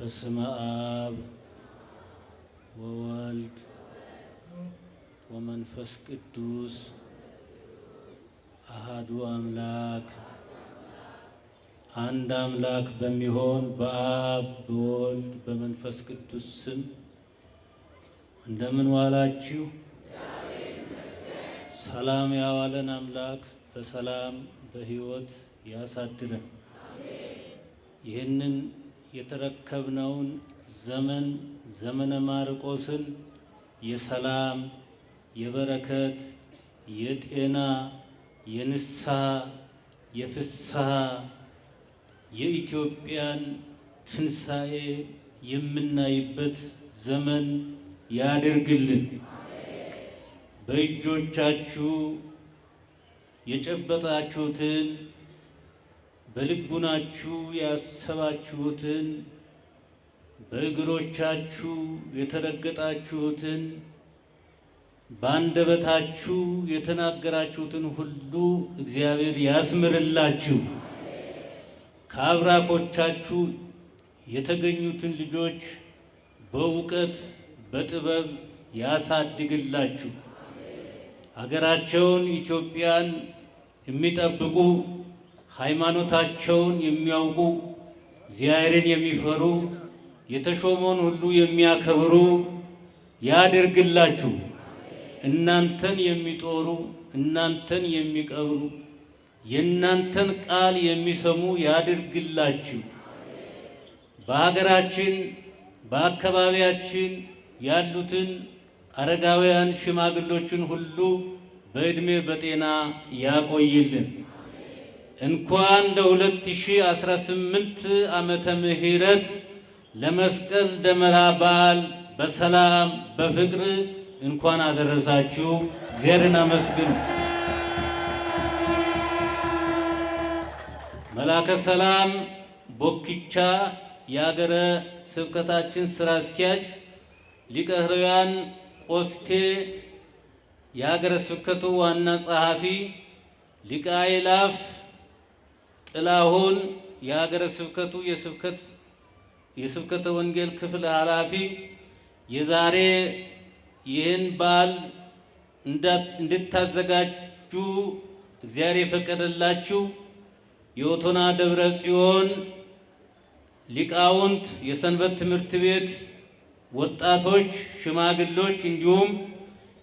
በስመ አብ ወወልድ ወመንፈስ ቅዱስ አሃዱ አምላክ አንድ አምላክ በሚሆን በአብ በወልድ በመንፈስ ቅዱስ ስም እንደምን ዋላችሁ? ሰላም ያዋለን አምላክ በሰላም በሕይወት ያሳድረን። ይህንን የተረከብነውን ዘመነ ማርቆስን የሰላም የበረከት የጤና የንስሐ የፍስሐ የኢትዮጵያን ትንሣኤ የምናይበት ዘመን ያድርግልን። በእጆቻችሁ የጨበጣችሁትን በልቡናችሁ ያሰባችሁትን በእግሮቻችሁ የተረገጣችሁትን በአንደበታችሁ የተናገራችሁትን ሁሉ እግዚአብሔር ያስምርላችሁ። ከአብራኮቻችሁ የተገኙትን ልጆች በእውቀት በጥበብ ያሳድግላችሁ። ሀገራቸውን ኢትዮጵያን የሚጠብቁ ሃይማኖታቸውን የሚያውቁ እግዚአብሔርን የሚፈሩ የተሾመውን ሁሉ የሚያከብሩ ያድርግላችሁ። እናንተን የሚጦሩ እናንተን የሚቀብሩ የእናንተን ቃል የሚሰሙ ያድርግላችሁ። በሀገራችን በአካባቢያችን ያሉትን አረጋውያን ሽማግሎችን ሁሉ በዕድሜ በጤና ያቆይልን። እንኳን ለ2018 ዓመተ ምህረት ለመስቀል ደመራ በዓል በሰላም በፍቅር እንኳን አደረሳችሁ። እግዚአብሔርን አመስግኑ። መላከ ሰላም ቦኪቻ የሀገረ ስብከታችን ስራ አስኪያጅ፣ ሊቀ ሕሩያን ቆስቴ የሀገረ ስብከቱ ዋና ጸሐፊ፣ ሊቀ አእላፍ ጥላሁን የሀገረ ስብከቱ የስብከተ ወንጌል ክፍል ኃላፊ፣ የዛሬ ይህን በዓል እንድታዘጋጁ እግዚአብሔር የፈቀደላችሁ የኦቶና ደብረ ጽዮን ሊቃውንት፣ የሰንበት ትምህርት ቤት ወጣቶች፣ ሽማግሎች እንዲሁም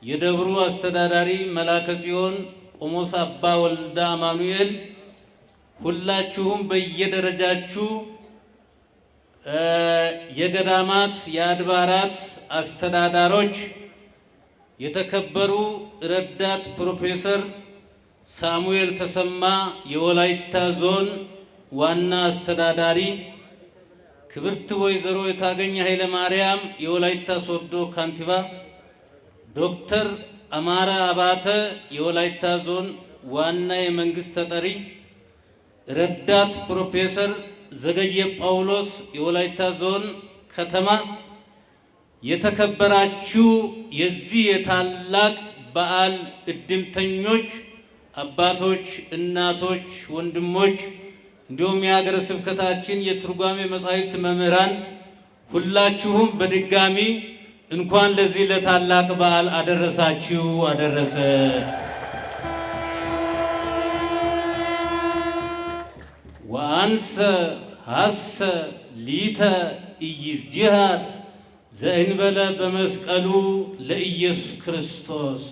የደብሩ አስተዳዳሪ መላከ ጽዮን ቆሞስ አባ ወልደ አማኑኤል ሁላችሁም በየደረጃችሁ የገዳማት የአድባራት አስተዳዳሮች፣ የተከበሩ ረዳት ፕሮፌሰር ሳሙኤል ተሰማ የወላይታ ዞን ዋና አስተዳዳሪ፣ ክብርት ወይዘሮ የታገኘ ኃይለ ማርያም የወላይታ ሶዶ ካንቲባ፣ ዶክተር አማራ አባተ የወላይታ ዞን ዋና የመንግስት ተጠሪ፣ ረዳት ፕሮፌሰር ዘገየ ጳውሎስ የወላይታ ዞን ከተማ፣ የተከበራችሁ የዚህ የታላቅ በዓል እድምተኞች አባቶች፣ እናቶች፣ ወንድሞች እንዲሁም የሀገረ ስብከታችን የትርጓሜ መጻሕፍት መምህራን ሁላችሁም በድጋሚ እንኳን ለዚህ ለታላቅ በዓል አደረሳችሁ አደረሰ። ወአንሰ ሐሰ ሊተ ኢይዝጂሃር ዘእንበለ በመስቀሉ ለኢየሱስ ክርስቶስ።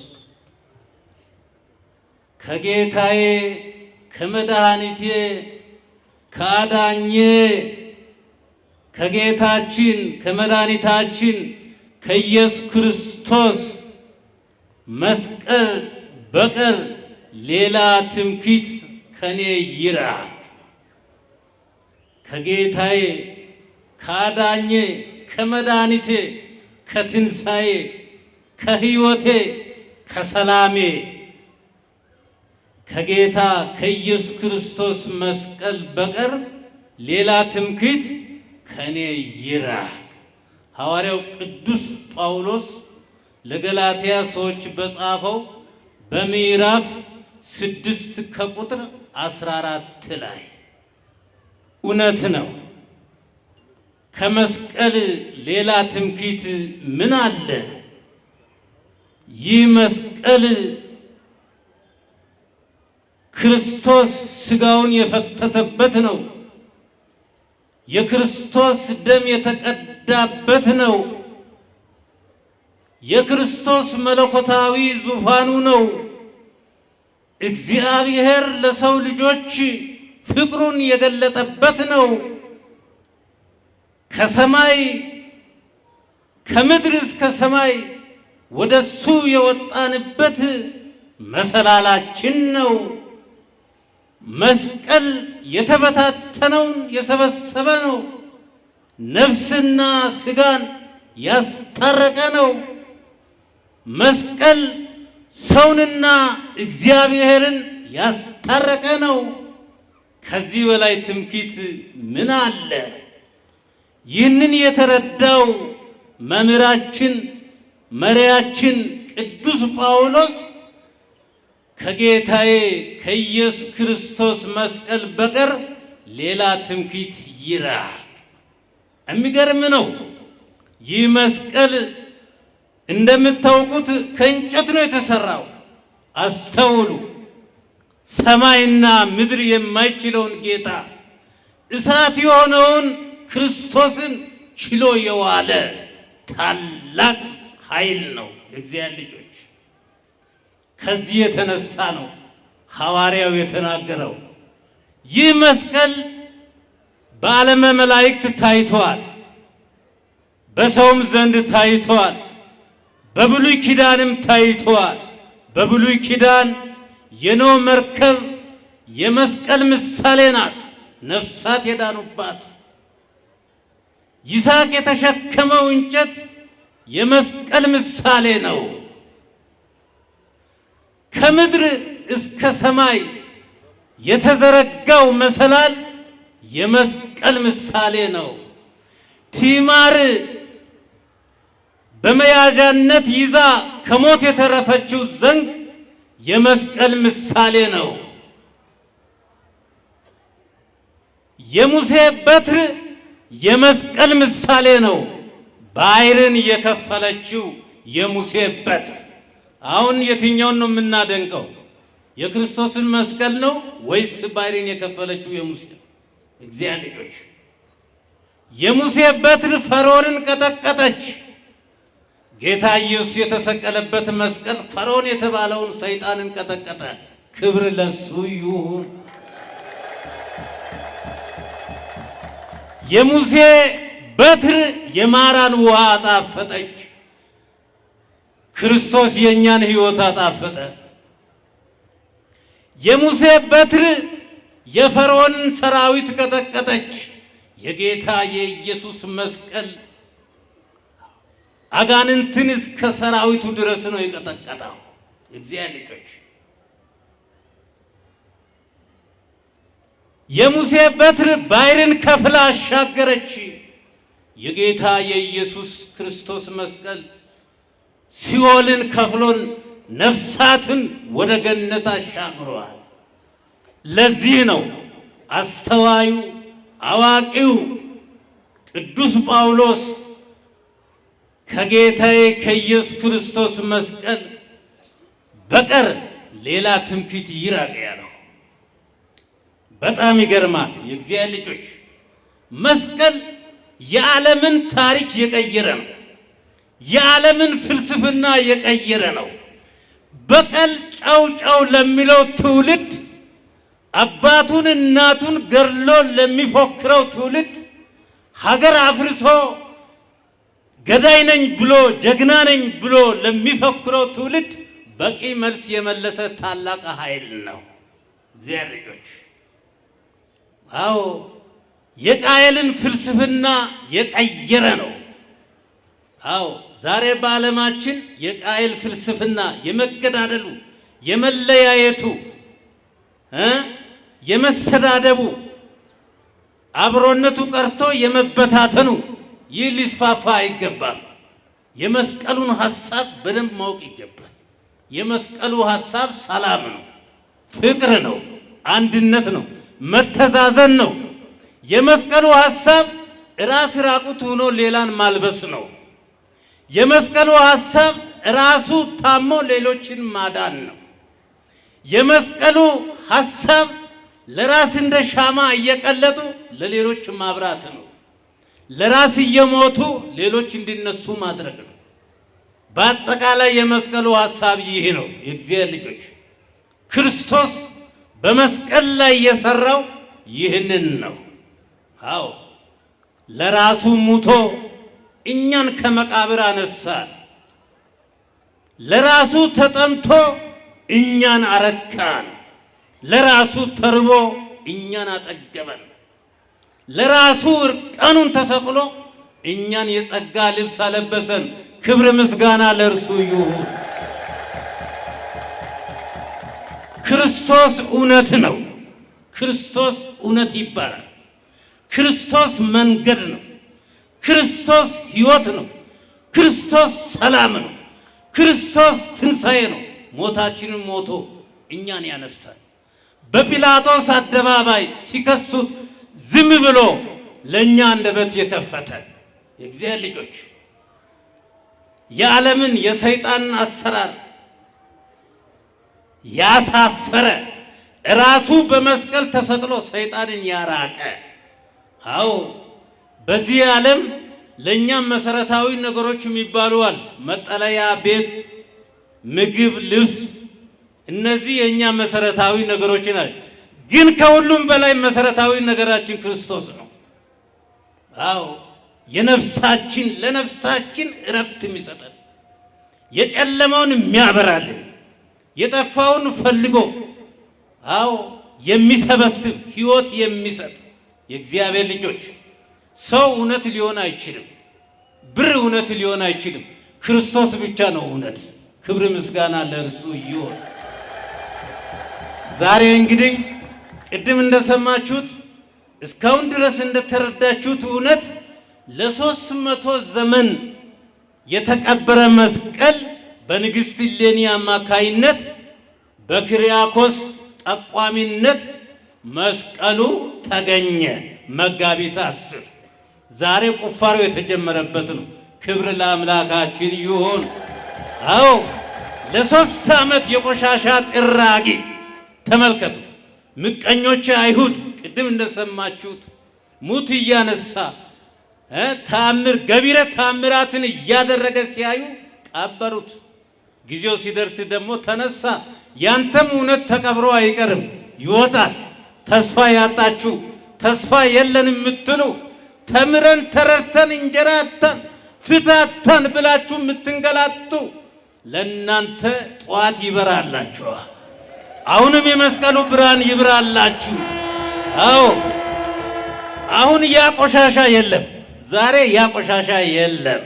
ከጌታዬ ከመድኃኒቴ ከአዳኜ ከጌታችን ከመድኃኒታችን ከኢየሱስ ክርስቶስ መስቀል በቀር ሌላ ትምክህት ከኔ ይራቅ። ከጌታዬ ከአዳኜ ከመድኃኒቴ ከትንሣኤ ከሕይወቴ ከሰላሜ ከጌታ ከኢየሱስ ክርስቶስ መስቀል በቀር ሌላ ትምክህት ከኔ ይራቅ። ሐዋርያው ቅዱስ ጳውሎስ ለገላትያ ሰዎች በጻፈው በምዕራፍ 6 ከቁጥር 14 ላይ እውነት ነው። ከመስቀል ሌላ ትምክህት ምን አለ? ይህ መስቀል ክርስቶስ ሥጋውን የፈተተበት ነው። የክርስቶስ ደም የተቀዳበት ነው። የክርስቶስ መለኮታዊ ዙፋኑ ነው። እግዚአብሔር ለሰው ልጆች ፍቅሩን የገለጠበት ነው። ከሰማይ ከምድር እስከ ሰማይ ወደሱ የወጣንበት መሰላላችን ነው። መስቀል የተበታተነውን የሰበሰበ ነው። ነፍስና ሥጋን ያስታረቀ ነው። መስቀል ሰውንና እግዚአብሔርን ያስታረቀ ነው። ከዚህ በላይ ትምክህት ምን አለ? ይህንን የተረዳው መምህራችን መሪያችን ቅዱስ ጳውሎስ ከጌታዬ ከኢየሱስ ክርስቶስ መስቀል በቀር ሌላ ትምክህት ይራቅ። የሚገርም ነው። ይህ መስቀል እንደምታውቁት ከእንጨት ነው የተሰራው። አስተውሉ። ሰማይና ምድር የማይችለውን ጌታ እሳት የሆነውን ክርስቶስን ችሎ የዋለ ታላቅ ኃይል ነው የእግዚአብሔር ልጆች። ከዚህ የተነሳ ነው ሐዋርያው የተናገረው። ይህ መስቀል በዓለመ መላእክት ታይቷል፣ በሰውም ዘንድ ታይቷል፣ በብሉይ ኪዳንም ታይቷል። በብሉይ ኪዳን የኖህ መርከብ የመስቀል ምሳሌ ናት፣ ነፍሳት የዳኑባት። ይስሐቅ የተሸከመው እንጨት የመስቀል ምሳሌ ነው። ከምድር እስከ ሰማይ የተዘረጋው መሰላል የመስቀል ምሳሌ ነው። ቲማር በመያዣነት ይዛ ከሞት የተረፈችው ዘንግ የመስቀል ምሳሌ ነው። የሙሴ በትር የመስቀል ምሳሌ ነው። ባሕርን የከፈለችው የሙሴ በትር። አሁን የትኛውን ነው የምናደንቀው? የክርስቶስን መስቀል ነው ወይስ ባሕርን የከፈለችው የሙሴ? እግዚአብሔር ልጆች፣ የሙሴ በትር ፈርዖንን ቀጠቀጠች። ጌታ ኢየሱስ የተሰቀለበት መስቀል ፈርዖን የተባለውን ሰይጣንን ቀጠቀጠ። ክብር ለሱ ይሁን። የሙሴ በትር የማራን ውሃ አጣፈጠች። ክርስቶስ የእኛን ሕይወት አጣፈጠ። የሙሴ በትር የፈርዖንን ሰራዊት ቀጠቀጠች። የጌታ የኢየሱስ መስቀል አጋንንትን እስከ ሰራዊቱ ድረስ ነው የቀጠቀጠው። እግዚአብሔር ልጆች፣ የሙሴ በትር ባሕርን ከፍላ አሻገረች። የጌታ የኢየሱስ ክርስቶስ መስቀል ሲኦልን ከፍሎን ነፍሳትን ወደ ገነት አሻግሯል። ለዚህ ነው አስተዋዩ አዋቂው ቅዱስ ጳውሎስ ከጌታዬ ከኢየሱስ ክርስቶስ መስቀል በቀር ሌላ ትምክህት ይራቅ ያለው። በጣም ይገርማል። የእግዚአብሔር ልጆች፣ መስቀል የዓለምን ታሪክ የቀየረ ነው። የዓለምን ፍልስፍና የቀየረ ነው። በቀል ጨው ጨው ለሚለው ትውልድ፣ አባቱን እናቱን ገድሎ ለሚፎክረው ትውልድ፣ ሀገር አፍርሶ ገዳይ ነኝ ብሎ ጀግና ነኝ ብሎ ለሚፎክረው ትውልድ በቂ መልስ የመለሰ ታላቅ ኃይል ነው። እግዚአብሔር ልጆች፣ አዎ የቃየልን ፍልስፍና የቀየረ ነው። አዎ ዛሬ በዓለማችን የቃየል ፍልስፍና የመገዳደሉ፣ የመለያየቱ፣ የመሰዳደቡ፣ አብሮነቱ ቀርቶ የመበታተኑ ይህ ሊስፋፋ አይገባም። የመስቀሉን ሐሳብ በደንብ ማወቅ ይገባል። የመስቀሉ ሐሳብ ሰላም ነው፣ ፍቅር ነው፣ አንድነት ነው፣ መተዛዘን ነው። የመስቀሉ ሐሳብ ራስ ራቁት ሆኖ ሌላን ማልበስ ነው። የመስቀሉ ሐሳብ ራሱ ታሞ ሌሎችን ማዳን ነው። የመስቀሉ ሐሳብ ለራስ እንደ ሻማ እየቀለጡ ለሌሎች ማብራት ነው። ለራስ እየሞቱ ሌሎች እንዲነሱ ማድረግ ነው። በአጠቃላይ የመስቀሉ ሐሳብ ይህ ነው። የእግዚአብሔር ልጆች ክርስቶስ በመስቀል ላይ የሰራው ይህንን ነው። አዎ ለራሱ ሙቶ እኛን ከመቃብር አነሳን። ለራሱ ተጠምቶ እኛን አረካን። ለራሱ ተርቦ እኛን አጠገበን። ለራሱ እርቃኑን ተሰቅሎ እኛን የጸጋ ልብስ አለበሰን። ክብር ምስጋና ለእርሱ ይሁን። ክርስቶስ እውነት ነው። ክርስቶስ እውነት ይባላል። ክርስቶስ መንገድ ነው። ክርስቶስ ሕይወት ነው። ክርስቶስ ሰላም ነው። ክርስቶስ ትንሣኤ ነው። ሞታችንን ሞቶ እኛን ያነሳል። በጲላጦስ አደባባይ ሲከሱት ዝም ብሎ ለእኛ አንደበት የከፈተ የእግዚአብሔር ልጆች የዓለምን የሰይጣንን አሰራር ያሳፈረ ራሱ በመስቀል ተሰቅሎ ሰይጣንን ያራቀ። አዎ በዚህ ዓለም ለእኛም መሰረታዊ ነገሮች የሚባሉ አሉ። መጠለያ፣ ቤት፣ ምግብ፣ ልብስ፣ እነዚህ የእኛ መሰረታዊ ነገሮች ናቸው። ግን ከሁሉም በላይ መሰረታዊ ነገራችን ክርስቶስ ነው። አዎ ለነፍሳችን እረፍት የሚሰጠን፣ የጨለመውን የሚያበራልን፣ የጠፋውን ፈልጎ አዎ የሚሰበስብ ሕይወት የሚሰጥ የእግዚአብሔር ልጆች ሰው እውነት ሊሆን አይችልም። ብር እውነት ሊሆን አይችልም። ክርስቶስ ብቻ ነው እውነት። ክብር ምስጋና ለእርሱ ይሁን። ዛሬ እንግዲህ ቅድም እንደሰማችሁት እስካሁን ድረስ እንደተረዳችሁት እውነት ለ300 ዘመን የተቀበረ መስቀል በንግሥት እሌኒ አማካይነት በክሪያኮስ ጠቋሚነት መስቀሉ ተገኘ። መጋቢት 10 ዛሬ ቁፋሮ የተጀመረበት ነው። ክብር ለአምላካችን ይሁን። አዎ ለ3 ዓመት የቆሻሻ ጥራጊ ተመልከቱ። ምቀኞች አይሁድ ቅድም እንደሰማችሁት ሙት እያነሳ ገቢረ ተአምራትን እያደረገ ሲያዩ ቀበሩት። ጊዜው ሲደርስ ደግሞ ተነሳ። ያንተም እውነት ተቀብሮ አይቀርም፣ ይወጣል። ተስፋ ያጣችሁ ተስፋ የለን የምትሉ ተምረን ተረርተን እንጀራ አጣን ፍትህ አጣን ብላችሁ የምትንገላቱ ለእናንተ ጠዋት ይበራላችኋል። አሁንም የመስቀሉ ብርሃን ይብራላችሁ። አዎ አሁን ያ ቆሻሻ የለም። ዛሬ ያ ቆሻሻ የለም።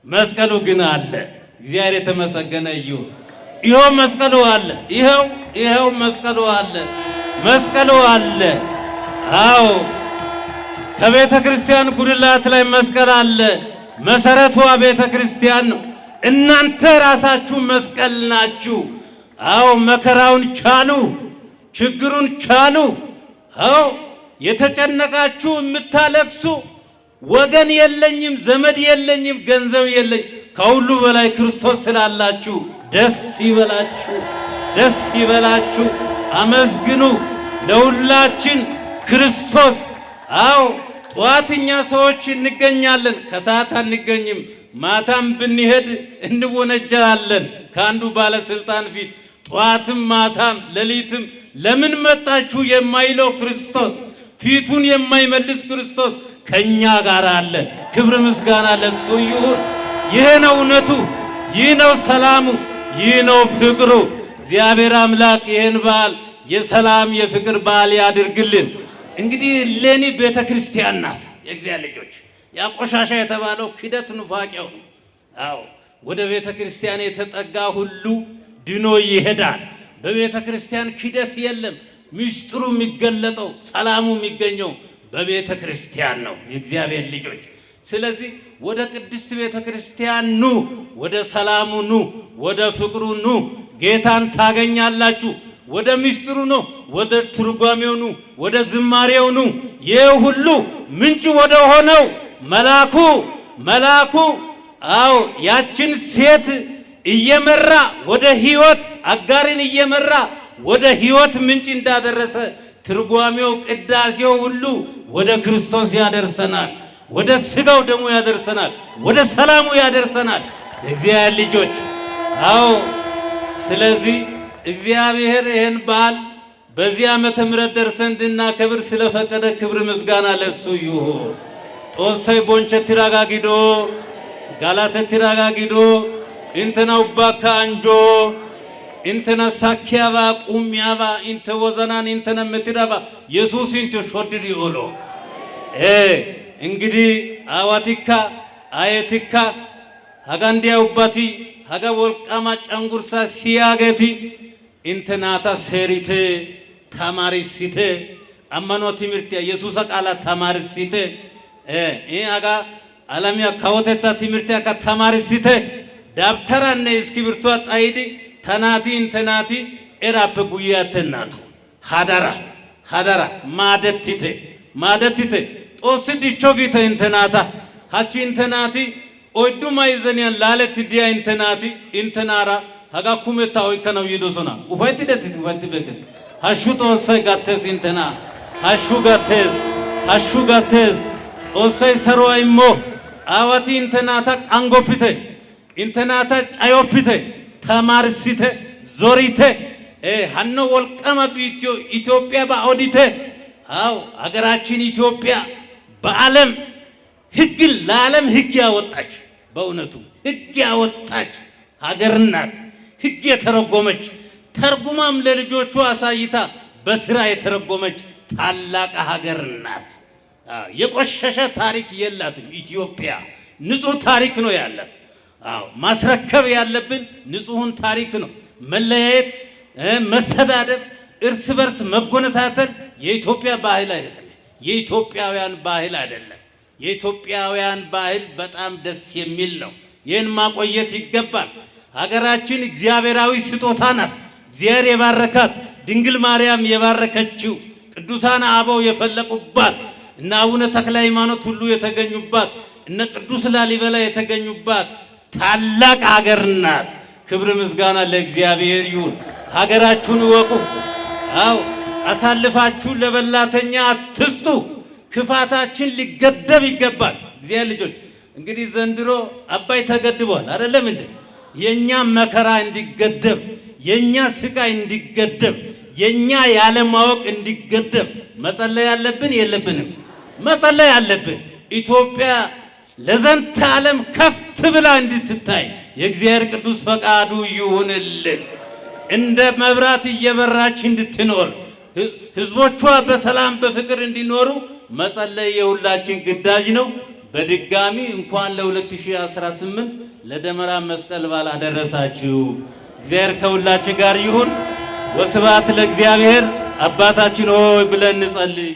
መስቀሉ ግን አለ። እግዚአብሔር የተመሰገነ ይሁን። ይኸው መስቀሉ አለ። ይኸው መስቀሉ አለ። መስቀሉ አለ። አዎ ከቤተ ክርስቲያን ጉልላት ላይ መስቀል አለ። መሰረቷ ቤተ ክርስቲያን ነው። እናንተ ራሳችሁ መስቀል ናችሁ። አዎ መከራውን ቻሉ፣ ችግሩን ቻሉ። አዎ የተጨነቃችሁ የምታለቅሱ ወገን የለኝም፣ ዘመድ የለኝም፣ ገንዘብ የለኝ፣ ከሁሉ በላይ ክርስቶስ ስላላችሁ ደስ ይበላችሁ፣ ደስ ይበላችሁ። አመስግኑ። ለሁላችን ክርስቶስ አዎ ጠዋትኛ ሰዎች እንገኛለን፣ ከሰዓት አንገኝም። ማታም ብንሄድ እንወነጀላለን ከአንዱ ባለስልጣን ፊት። ጠዋትም ማታም ሌሊትም ለምን መጣችሁ የማይለው ክርስቶስ፣ ፊቱን የማይመልስ ክርስቶስ ከኛ ጋር አለ። ክብር ምስጋና ለሱ ይሁን። ይህ ነው እውነቱ፣ ይህ ነው ሰላሙ፣ ይህ ነው ፍቅሩ። እግዚአብሔር አምላክ ይህን በዓል የሰላም የፍቅር በዓል ያድርግልን። እንግዲህ እሌኒ ቤተ ክርስቲያን ናት። የእግዚአብሔር ልጆች ያ ቆሻሻ የተባለው ክደት ኑፋቄው ነው። አዎ ወደ ቤተ ክርስቲያን የተጠጋ ሁሉ ድኖ ይሄዳል። በቤተ ክርስቲያን ክደት የለም። ምስጢሩ የሚገለጠው ሰላሙ የሚገኘው በቤተ ክርስቲያን ነው። የእግዚአብሔር ልጆች ስለዚህ ወደ ቅድስት ቤተ ክርስቲያን ኑ፣ ወደ ሰላሙ ኑ፣ ወደ ፍቅሩ ኑ። ጌታን ታገኛላችሁ። ወደ ምስጢሩ ነው፣ ወደ ትርጓሜው ነው፣ ወደ ዝማሬው ነው። ይህ ሁሉ ምንጭ ወደ ሆነው መልአኩ አዎ ያችን ሴት እየመራ ወደ ሕይወት አጋርን እየመራ ወደ ሕይወት ምንጭ እንዳደረሰ ትርጓሜው ቅዳሴው ሁሉ ወደ ክርስቶስ ያደርሰናል። ወደ ሥጋው ደሙ ያደርሰናል። ወደ ሰላሙ ያደርሰናል። እግዚአብሔር ልጆች አዎ ስለዚህ እግዚአብሔር ይህን በዓል በዚህ ዓመተ ምሕረት ደርሰን እንድናከብር ስለፈቀደ ክብር ምስጋና ለሱ ይሁን። ጦሰይ ቦንቸት ትራጋጊዶ ጋላተ ትራጋጊዶ እንተና ውባካ አንጆ እንተና ሳኪያባ ቁሚያባ እንተ ወዘናን እንተና ምትዳባ ኢየሱስ እንተ ሾድድ ይኦሎ እንግዲህ አዋቲካ አየቲካ ሀጋንዲያ ውባቲ ሀጋ ወልቃማ ጨንጉርሳ ሲያገቲ እንተናታ ሴሪቴ ተማሪሲቴ አማኖ ትምህርት ኢየሱስ ቃላ ተማሪሲቴ ሀጋ አለሚያ ካወተታ ትምህርት ካ ተማሪሲቴ ዳብተራነ እስክሪብቶ ጣይዲ ተናቲ እንተናቲ ኤራፕ ጉያተናቱ ሀዳራ ማደትቴ ጦስ ዲቾጊተ እንተናታ ሀቺ እንተናቲ ኦይዱ ማይዘኒያን ላለት ዲያ እንተናቲ እንተናራ ሀጋ ኩሜታ ኦይከነው ይዶሶና ኡፋይቲ ደትቲ ኡፋይቲ በከት ሀሹ ጦሰይ ጋቴስ እንተና ሀሹ ጋቴስ ጦሰይ ሰሮይሞ አዋቲ እንተናታ ቃንጎፕቴ እንተናታ ጫዮፕቴ ተማርሲቴ ዞሪቴ ሀኖ ወልቀማ ቢትዮ ኢትዮጵያ ባኦዲቴ አው ሀገራችን ኢትዮጵያ በዓለም ለዓለም ሕግ ያወጣች በእውነቱ ሕግ ያወጣች ሀገር ናት። ሕግ የተረጎመች ተርጉማም ለልጆቿ አሳይታ በስራ የተረጎመች ታላቅ ሀገር ናት። የቆሸሸ ታሪክ የላትም ኢትዮጵያ። ንጹህ ታሪክ ነው ያላት። ማስረከብ ያለብን ንጹህን ታሪክ ነው። መለያየት፣ መሰዳደብ፣ እርስ በርስ መጎነታተል የኢትዮጵያ ባህል አይደለም። የኢትዮጵያውያን ባህል አይደለም። የኢትዮጵያውያን ባህል በጣም ደስ የሚል ነው። ይህን ማቆየት ይገባል። ሀገራችን እግዚአብሔራዊ ስጦታ ናት። እግዚአብሔር የባረካት ድንግል ማርያም የባረከችው ቅዱሳን አበው የፈለቁባት እነ አቡነ ተክለ ሃይማኖት ሁሉ የተገኙባት እነ ቅዱስ ላሊበላ የተገኙባት ታላቅ ሀገር ናት። ክብር ምስጋና ለእግዚአብሔር ይሁን። ሀገራችሁን እወቁ። አዎ አሳልፋችሁ ለበላተኛ አትስጡ። ክፋታችን ሊገደብ ይገባል። እግዚአብሔር ልጆች እንግዲህ ዘንድሮ አባይ ተገድቧል አይደለም እንዴ? የኛ መከራ እንዲገደብ፣ የኛ ስቃይ እንዲገደብ፣ የኛ ያለማወቅ እንዲገደብ መጸለይ ያለብን የለብንም? መጸለይ ያለብን ኢትዮጵያ ለዘንተ ዓለም ከፍ ብላ እንድትታይ የእግዚአብሔር ቅዱስ ፈቃዱ ይሁንልን። እንደ መብራት እየበራች እንድትኖር ህዝቦቿ በሰላም በፍቅር እንዲኖሩ መጸለይ የሁላችን ግዳጅ ነው። በድጋሚ እንኳን ለ2018 ለደመራ መስቀል በዓል አደረሳችሁ። እግዚአብሔር ከሁላችን ጋር ይሁን። ወስብሐት ለእግዚአብሔር። አባታችን ሆይ ብለን እንጸልይ።